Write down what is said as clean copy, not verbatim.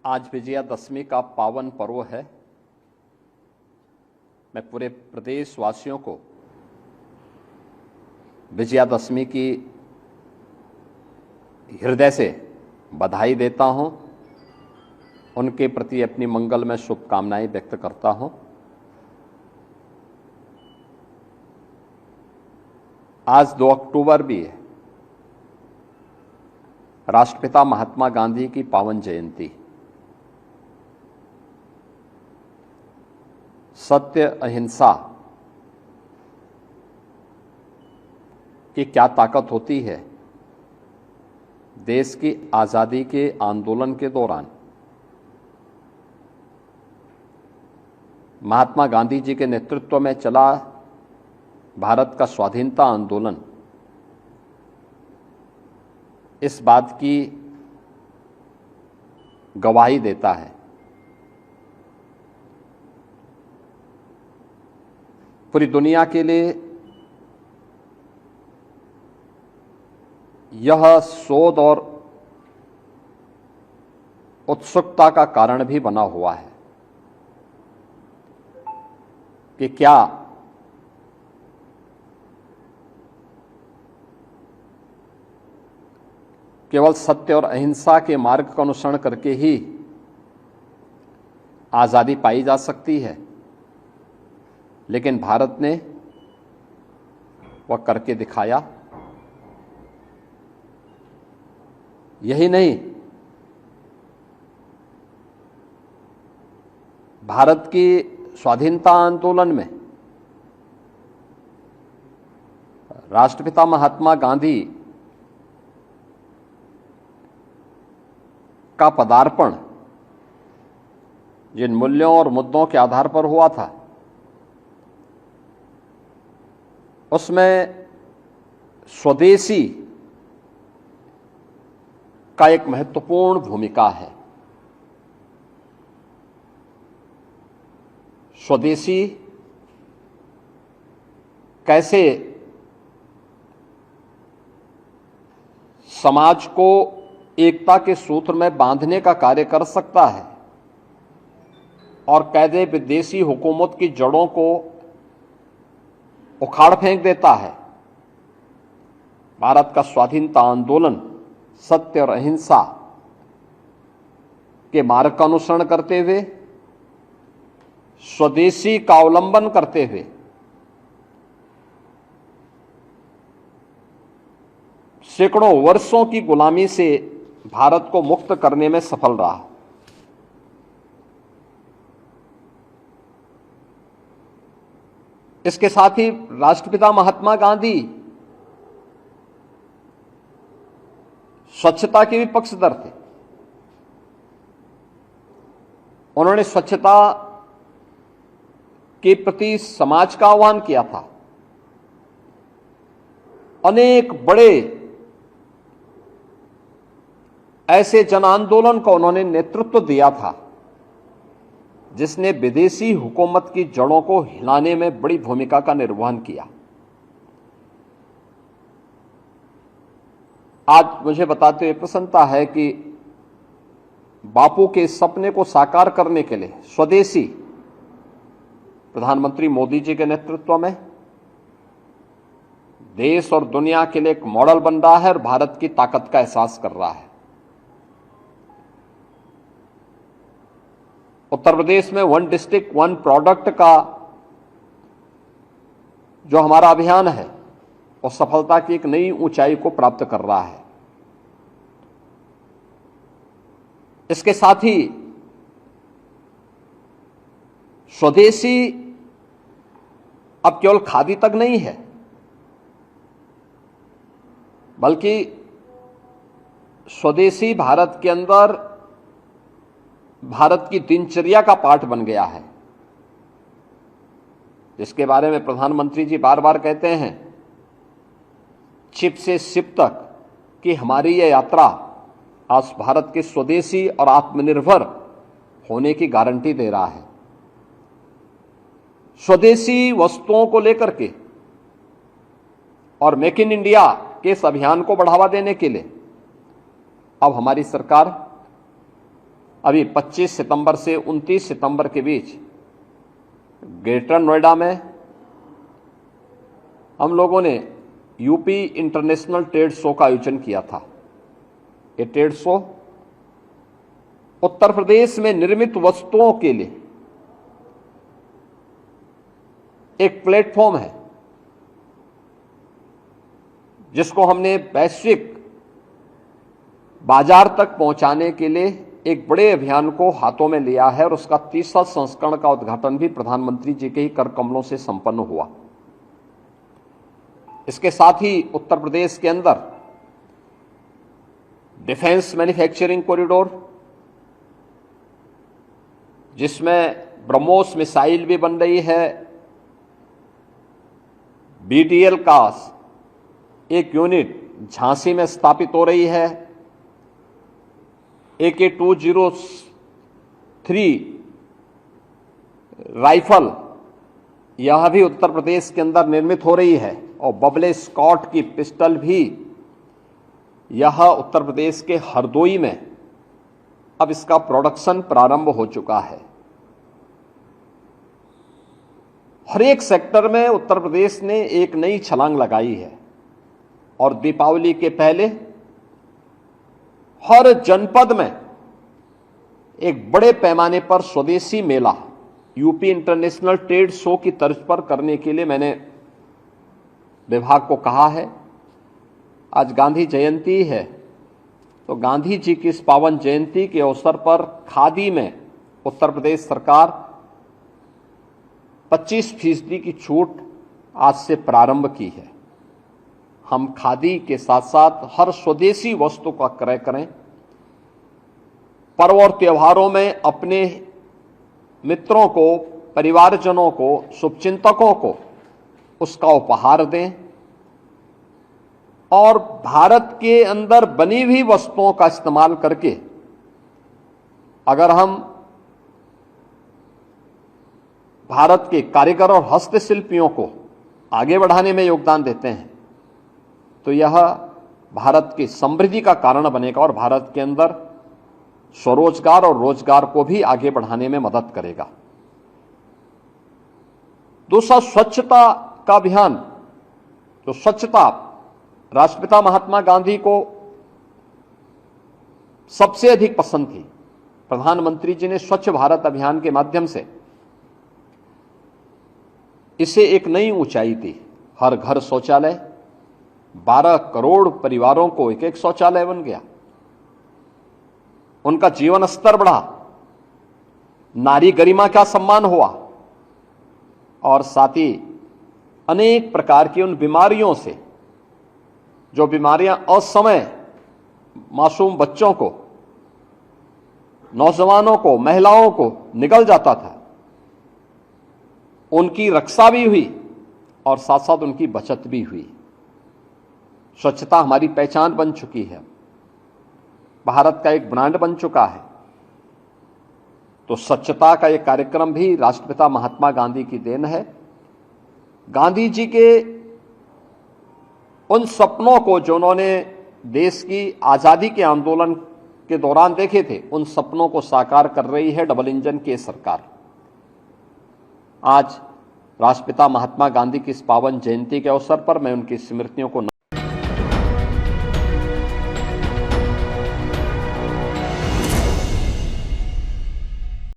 आज विजयादशमी का पावन पर्व है। मैं पूरे प्रदेशवासियों को विजयादशमी की हृदय से बधाई देता हूं, उनके प्रति अपनी मंगलमय शुभकामनाएं व्यक्त करता हूं। आज 2 अक्टूबर भी है, राष्ट्रपिता महात्मा गांधी की पावन जयंती। सत्य अहिंसा की क्या ताकत होती है। देश की आजादी के आंदोलन के दौरान महात्मा गांधी जी के नेतृत्व में चला भारत का स्वाधीनता आंदोलन इस बात की गवाही देता है। पूरी दुनिया के लिए यह शोध और उत्सुकता का कारण भी बना हुआ है कि क्या केवल सत्य और अहिंसा के मार्ग का अनुसरण करके ही आजादी पाई जा सकती है। लेकिन भारत ने वह करके दिखाया। यही नहीं, भारत की स्वाधीनता आंदोलन में राष्ट्रपिता महात्मा गांधी का पदार्पण जिन मूल्यों और मुद्दों के आधार पर हुआ था, उसमें स्वदेशी का एक महत्वपूर्ण भूमिका है। स्वदेशी कैसे समाज को एकता के सूत्र में बांधने का कार्य कर सकता है और कैसे विदेशी हुकूमत की जड़ों को उखाड़ फेंक देता है। भारत का स्वाधीनता आंदोलन सत्य और अहिंसा के मार्ग का अनुसरण करते हुए, स्वदेशी का अवलंबन करते हुए सैकड़ों वर्षों की गुलामी से भारत को मुक्त करने में सफल रहा। इसके साथ ही राष्ट्रपिता महात्मा गांधी स्वच्छता के भी पक्षधर थे। उन्होंने स्वच्छता के प्रति समाज का आह्वान किया था। अनेक बड़े ऐसे जन आंदोलन को उन्होंने नेतृत्व दिया था जिसने विदेशी हुकूमत की जड़ों को हिलाने में बड़ी भूमिका का निर्वहन किया। आज मुझे बताते हुए प्रसन्नता है कि बापू के सपने को साकार करने के लिए स्वदेशी प्रधानमंत्री मोदी जी के नेतृत्व में देश और दुनिया के लिए एक मॉडल बन रहा है और भारत की ताकत का एहसास कर रहा है। उत्तर प्रदेश में 1 डिस्ट्रिक्ट 1 प्रोडक्ट का जो हमारा अभियान है वो सफलता की एक नई ऊंचाई को प्राप्त कर रहा है। इसके साथ ही स्वदेशी अब केवल खादी तक नहीं है, बल्कि स्वदेशी भारत के अंदर भारत की दिनचर्या का पार्ट बन गया है, जिसके बारे में प्रधानमंत्री जी बार बार कहते हैं, छिप से शिप तक कि हमारी यह यात्रा आज भारत के स्वदेशी और आत्मनिर्भर होने की गारंटी दे रहा है। स्वदेशी वस्तुओं को लेकर के और मेक इन इंडिया के इस अभियान को बढ़ावा देने के लिए अब हमारी सरकार अभी 25 सितंबर से 29 सितंबर के बीच ग्रेटर नोएडा में हम लोगों ने यूपी इंटरनेशनल ट्रेड शो का आयोजन किया था। ये ट्रेड शो उत्तर प्रदेश में निर्मित वस्तुओं के लिए एक प्लेटफॉर्म है, जिसको हमने वैश्विक बाजार तक पहुंचाने के लिए एक बड़े अभियान को हाथों में लिया है और उसका तीसरा संस्करण का उद्घाटन भी प्रधानमंत्री जी के ही कर कमलों से संपन्न हुआ। इसके साथ ही उत्तर प्रदेश के अंदर डिफेंस मैन्युफैक्चरिंग कॉरिडोर, जिसमें ब्रह्मोस मिसाइल भी बन रही है, BDL का एक यूनिट झांसी में स्थापित हो रही है, AK-203 राइफल यह भी उत्तर प्रदेश के अंदर निर्मित हो रही है और बबले स्कॉट की पिस्टल भी यह उत्तर प्रदेश के हरदोई में अब इसका प्रोडक्शन प्रारंभ हो चुका है। हर एक सेक्टर में उत्तर प्रदेश ने एक नई छलांग लगाई है और दीपावली के पहले हर जनपद में एक बड़े पैमाने पर स्वदेशी मेला यूपी इंटरनेशनल ट्रेड शो की तर्ज पर करने के लिए मैंने विभाग को कहा है। आज गांधी जयंती है, तो गांधी जी की इस पावन जयंती के अवसर पर खादी में उत्तर प्रदेश सरकार 25% की छूट आज से प्रारंभ की है। हम खादी के साथ साथ हर स्वदेशी वस्तु का क्रय करें, पर्व और त्योहारों में अपने मित्रों को, परिवारजनों को, शुभचिंतकों को उसका उपहार दें और भारत के अंदर बनी हुई वस्तुओं का इस्तेमाल करके अगर हम भारत के कारीगर और हस्तशिल्पियों को आगे बढ़ाने में योगदान देते हैं तो यह भारत की समृद्धि का कारण बनेगा और भारत के अंदर स्वरोजगार और रोजगार को भी आगे बढ़ाने में मदद करेगा। दूसरा, स्वच्छता का अभियान। तो स्वच्छता राष्ट्रपिता महात्मा गांधी को सबसे अधिक पसंद थी। प्रधानमंत्री जी ने स्वच्छ भारत अभियान के माध्यम से इसे एक नई ऊंचाई दी। हर घर शौचालय, 12 करोड़ परिवारों को एक एक शौचालय बन गया, उनका जीवन स्तर बढ़ा, नारी गरिमा का सम्मान हुआ और साथ ही अनेक प्रकार की उन बीमारियों से, जो बीमारियां असमय मासूम बच्चों को, नौजवानों को, महिलाओं को निगल जाता था, उनकी रक्षा भी हुई और साथ साथ उनकी बचत भी हुई। स्वच्छता हमारी पहचान बन चुकी है, भारत का एक ब्रांड बन चुका है। तो स्वच्छता का एक कार्यक्रम भी राष्ट्रपिता महात्मा गांधी की देन है। गांधी जी के उन सपनों को जो उन्होंने देश की आजादी के आंदोलन के दौरान देखे थे, उन सपनों को साकार कर रही है डबल इंजन की सरकार। आज राष्ट्रपिता महात्मा गांधी की इस पावन जयंती के अवसर पर मैं उनकी स्मृतियों को